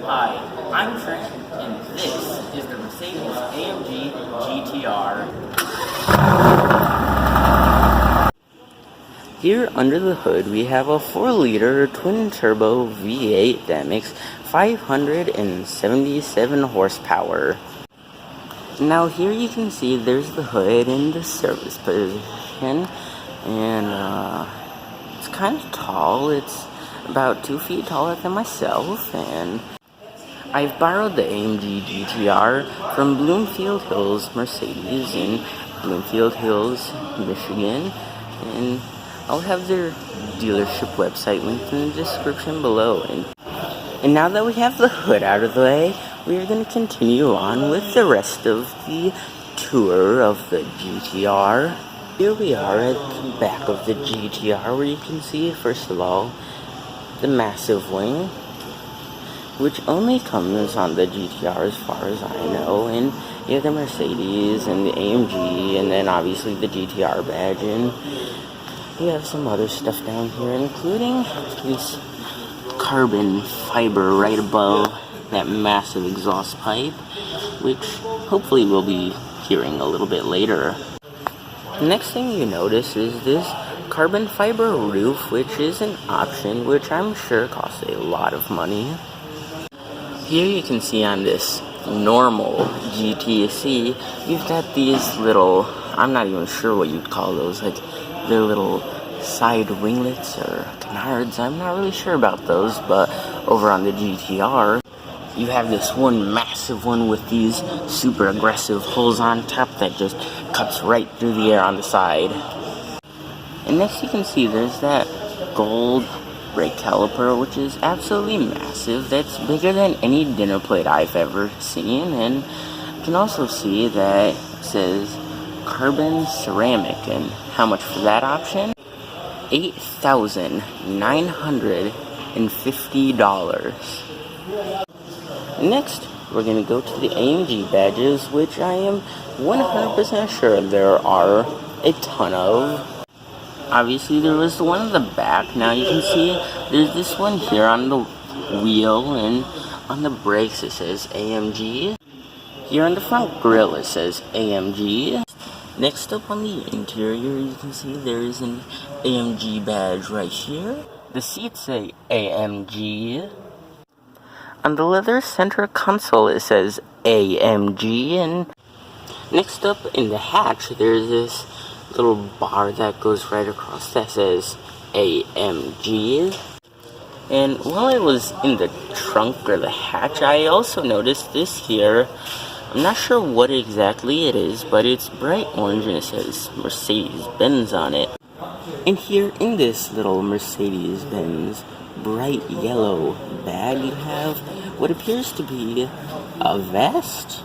Hi, I'm Trent, and this is the Mercedes AMG GTR. Here under the hood we have a 4-liter twin-turbo V8 that makes 577 horsepower. Now here you can see there's the hood in the service position, and it's kind of tall. It's about 2 feet taller than myself, and I've borrowed the AMG GTR from Bloomfield Hills Mercedes in Bloomfield Hills, Michigan, and I'll have their dealership website linked in the description below. And now that we have the hood out of the way, we are going to continue on with the rest of the tour of the GTR. Here we are at the back of the GTR, where you can see, first of all, the massive wing, which only comes on the GTR as far as I know, and you have the Mercedes and the AMG, and then obviously the GTR badge, and we have some other stuff down here, including this carbon fiber right above that massive exhaust pipe, which hopefully we'll be hearing a little bit later. The next thing you notice is this carbon fiber roof, which is an option, which I'm sure costs a lot of money. Here you can see on this normal GTC, you've got these little, I'm not even sure what you'd call those, like they're little side winglets or canards, I'm not really sure about those, but over on the GTR, you have this one massive one with these super aggressive holes on top that just cuts right through the air on the side. And next you can see there's that gold brake caliper, which is absolutely massive. That's bigger than any dinner plate I've ever seen. And you can also see that it says carbon ceramic. And how much for that option? $8,950. Next, we're going to go to the AMG badges, which I am 100% sure there are a ton of. Obviously, there was the one in the back. Now you can see there's this one here on the wheel, and on the brakes it says AMG. Here on the front grille it says AMG. Next up on the interior, you can see there's an AMG badge right here. The seats say AMG. On the leather center console it says AMG, and next up in the hatch there's this little bar that goes right across that says AMG. And while I was in the trunk or the hatch, I also noticed this here. I'm not sure what exactly it is, but it's bright orange and it says Mercedes Benz on it. And here in this little Mercedes Benz bright yellow bag, you have what appears to be a vest.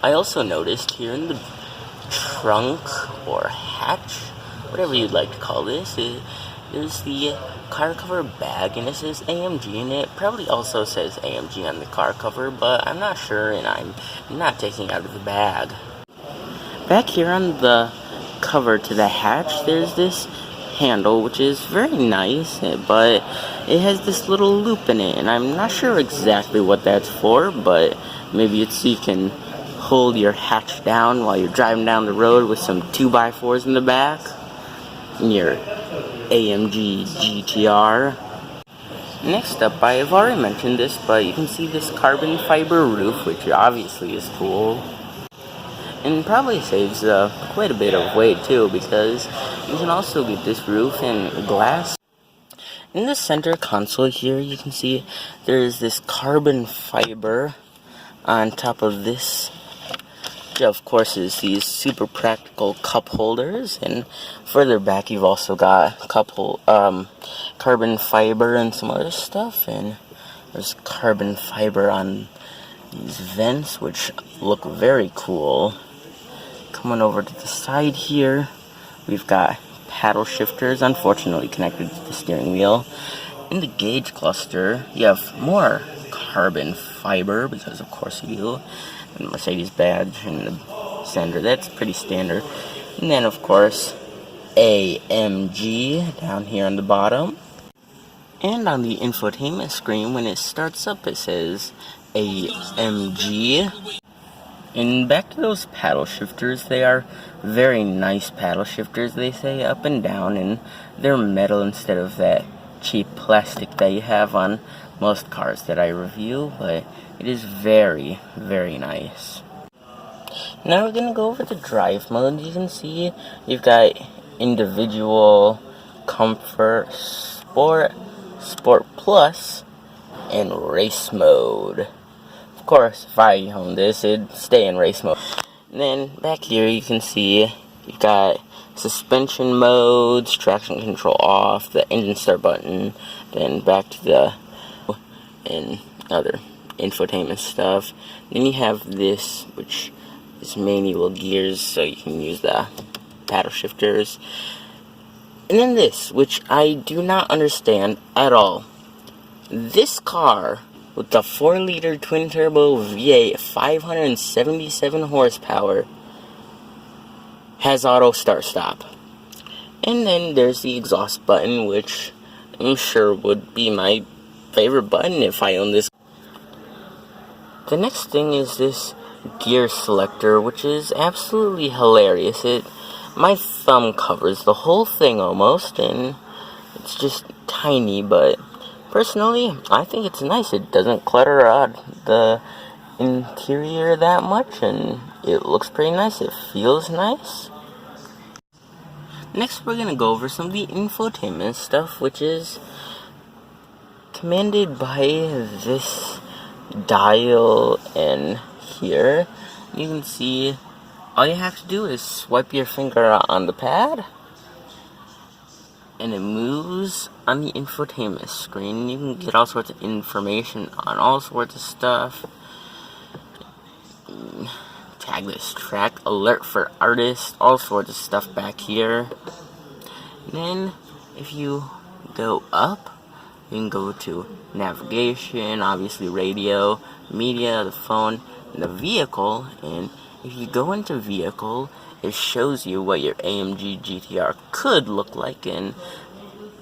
I also noticed here in the trunk or hatch, whatever you'd like to call this, there's the car cover bag, and it says AMG, and it probably also says AMG on the car cover, but I'm not sure, and I'm not taking it out of the bag. Back here on the cover to the hatch, there's this handle, which is very nice, but it has this little loop in it, and I'm not sure exactly what that's for, but maybe it's so you can hold your hatch down while you're driving down the road with some 2x4s in the back in your AMG GTR. Next up, I've already mentioned this, but you can see this carbon fiber roof, which obviously is cool, and probably saves quite a bit of weight too, because you can also get this roof in glass. In the center console here, you can see there's this carbon fiber on top of this. Of course, is these super practical cup holders, and further back you've also got carbon fiber and some other stuff, and there's carbon fiber on these vents, which look very cool. Coming over to the side here, we've got paddle shifters, unfortunately connected to the steering wheel. In the gauge cluster, you have more carbon fiber, because of course you do, and the Mercedes badge and the sender, that's pretty standard. And then of course AMG down here on the bottom. And on the infotainment screen, when it starts up, it says AMG. And back to those paddle shifters, they are very nice paddle shifters. They say up and down, and they're metal instead of that cheap plastic that you have on most cars that I review, but it is very, very nice. Now we're gonna go over the drive mode. You can see you've got individual, comfort, sport, sport plus, and race mode. Of course, if I own this, it'd stay in race mode. And then back here you can see you've got suspension modes, traction control off, the engine start button, then back to the and other infotainment stuff. Then you have this, which is manual gears, so you can use the paddle shifters. And then this, which I do not understand at all. This car with the 4-liter twin-turbo V8, 577 horsepower, has auto start-stop. And then there's the exhaust button, which I'm sure would be my favorite button if I own this. The next thing is this gear selector, which is absolutely hilarious. My thumb covers the whole thing almost, and it's just tiny, but personally, I think it's nice. It doesn't clutter out the interior that much, and it looks pretty nice. It feels nice. Next, we're going to go over some of the infotainment stuff, which is commanded by this dial and here. You can see all you have to do is swipe your finger on the pad, and it moves on the infotainment screen. You can get all sorts of information on all sorts of stuff. Tag this track, alert for artists, all sorts of stuff back here. And then if you go up, you can go to navigation, obviously radio, media, the phone, and the vehicle. And if you go into vehicle, it shows you what your AMG GTR could look like, and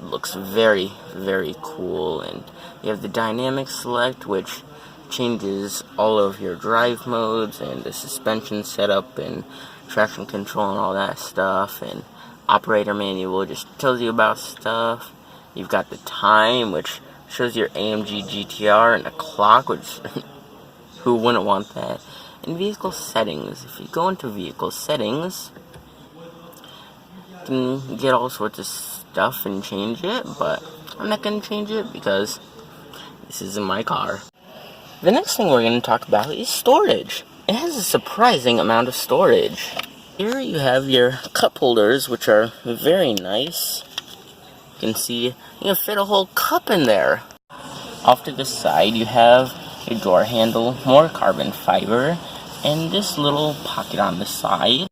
looks very, very cool. And you have the dynamic select, which changes all of your drive modes and the suspension setup and traction control and all that stuff. And operator manual just tells you about stuff. You've got the time, which shows your AMG GTR, and a clock, which who wouldn't want that? And vehicle settings. If you go into vehicle settings, you can get all sorts of stuff and change it, but I'm not going to change it because this isn't my car. The next thing we're going to talk about is storage. It has a surprising amount of storage. Here you have your cup holders, which are very nice. You can see you can fit a whole cup in there. Off to the side you have your door handle, more carbon fiber, and this little pocket on the side.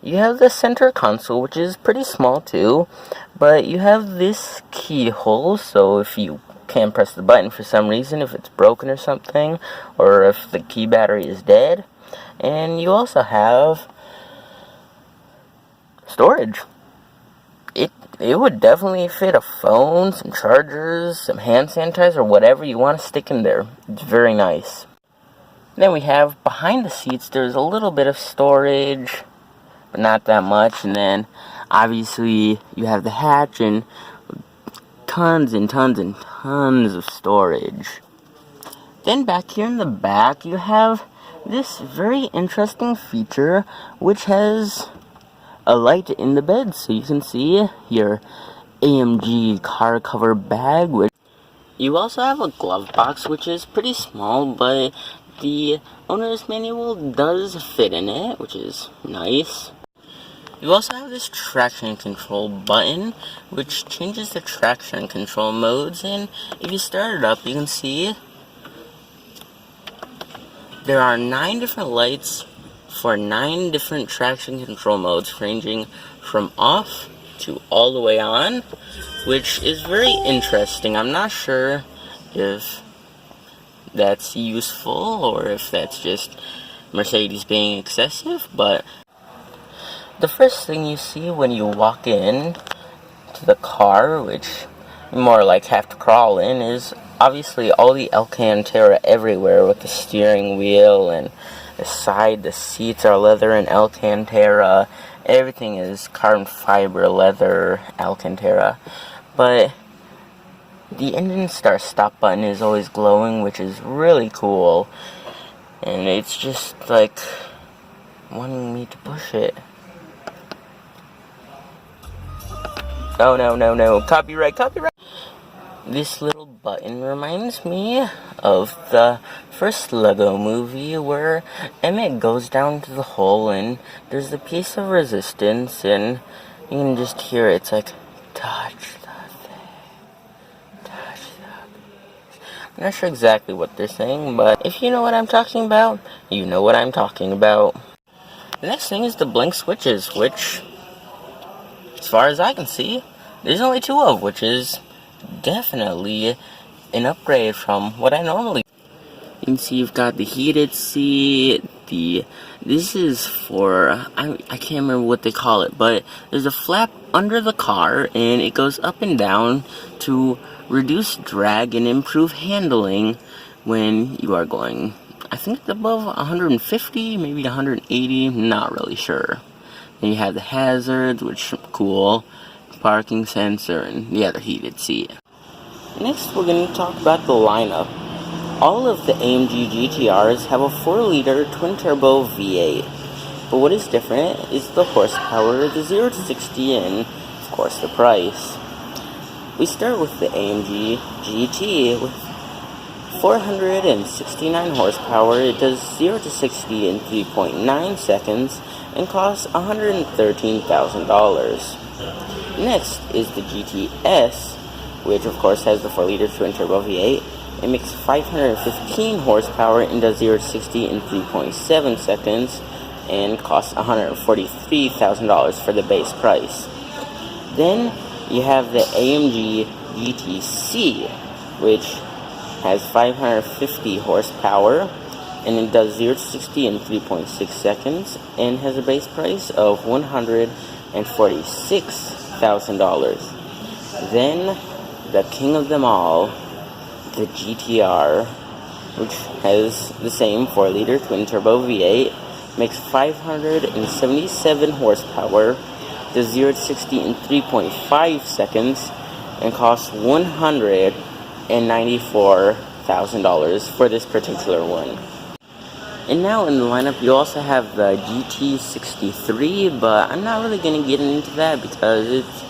You have the center console, which is pretty small too, but you have this keyhole, so if you can't press the button for some reason, if it's broken or something, or if the key battery is dead. And you also have storage. It would definitely fit a phone, some chargers, some hand sanitizer, whatever you want to stick in there. It's very nice. Then we have behind the seats, there's a little bit of storage, but not that much. And then obviously you have the hatch and tons and tons and tons of storage. Then back here in the back you have this very interesting feature, which has a light in the bed, so you can see your AMG car cover bag. Which you also have a glove box, which is pretty small, but the owner's manual does fit in it, which is nice. You also have this traction control button, which changes the traction control modes, and if you start it up, you can see there are 9 different lights for 9 different traction control modes, ranging from off to all the way on, which is very interesting. I'm not sure if that's useful or if that's just Mercedes being excessive, but the first thing you see when you walk in to the car, which more like have to crawl in, is obviously all the Alcantara everywhere with the steering wheel and the seats are leather and Alcantara. Everything is carbon fiber, leather, Alcantara. But the engine start-stop button is always glowing, which is really cool. And it's just like wanting me to push it. Oh, no. Copyright. This little button reminds me of the first Lego movie where Emmett goes down to the hole and there's a piece of resistance and you can just hear it. It's like, touch the thing, touch the piece. I'm not sure exactly what they're saying, but if you know what I'm talking about, you know what I'm talking about. The next thing is the blank switches, which, as far as I can see, there's only 2 of, which is definitely an upgrade from what I normally. You can see you've got the heated seat. This is for I can't remember what they call it, but there's a flap under the car and it goes up and down to reduce drag and improve handling when you are going, I think it's above 150, maybe 180, not really sure. Then you have the hazards, which are cool, parking sensor, and the other heated seat. Next, we're going to talk about the lineup. All of the AMG GTRs have a 4-liter twin-turbo V8, but what is different is the horsepower, the 0 to 60, and of course the price. We start with the AMG GT with 469 horsepower. It does 0 to 60 in 3.9 seconds and costs $113,000. Next is the GTS, which of course has the 4-liter twin-turbo V8. It makes 515 horsepower and does 0 to 60 in 3.7 seconds and costs $143,000 for the base price. Then you have the AMG GTC, which has 550 horsepower and it does 0 to 60 in 3.6 seconds and has a base price of $146,000. Then the king of them all, the GTR, which has the same 4-liter twin-turbo V8, makes 577 horsepower, does 0 to 60 in 3.5 seconds, and costs $194,000 for this particular one. And now in the lineup, you also have the GT63, but I'm not really going to get into that because it's